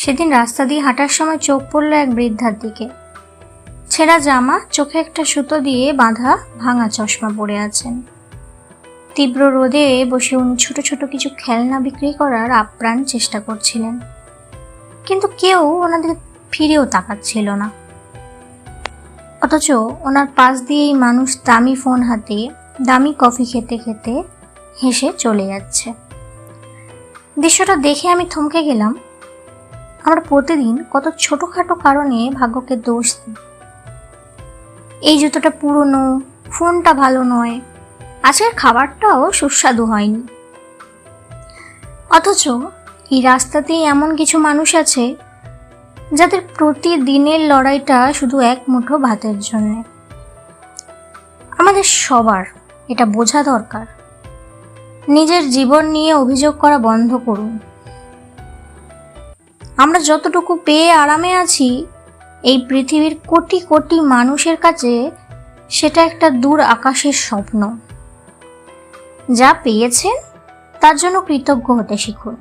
সেদিন রাস্তা দিয়ে হাঁটার সময় চোখ পড়ল এক বৃদ্ধার দিকে। ছেঁড়া জামা, চোখে একটা সুতো দিয়ে বাঁধা ভাঙা চশমা পরে আছেন। তীব্র রোদে বসে উনি ছোট ছোট কিছু খেলনা বিক্রি করার আপ্রাণ চেষ্টা করছিলেন, কিন্তু কেউ ওনাদের ফিরেও তাকাচ্ছিল না। অথচ ওনার পাশ দিয়েই মানুষ দামি ফোন হাতে দামি কফি খেতে খেতে হেসে চলে যাচ্ছে। দৃশ্যটা দেখে আমি থমকে গেলাম। আমরা প্রতিদিন কত ছোটখাটো কারণে ভাগ্যকে দোষ দিই। এই জুতোটা পুরনো, ফোনটা ভালো নয়, আজকের খাবারটাও সুস্বাদু হয়নি। অথচ এই রাস্তাতেই এমন কিছু মানুষ আছে যাদের প্রতিদিনের লড়াইটা শুধু এক মুঠো ভাতের জন্য। আমাদের সবার এটা বোঝা দরকার। নিজের জীবন নিয়ে অভিযোগ করা বন্ধ করুন। আমরা যতটুকু পেয়ে আরামে আছি, এই পৃথিবীর কোটি কোটি মানুষের কাছে সেটা একটা দূর আকাশের স্বপ্ন। যা পেয়েছেন তার জন্য কৃতজ্ঞ হতে শিখুন।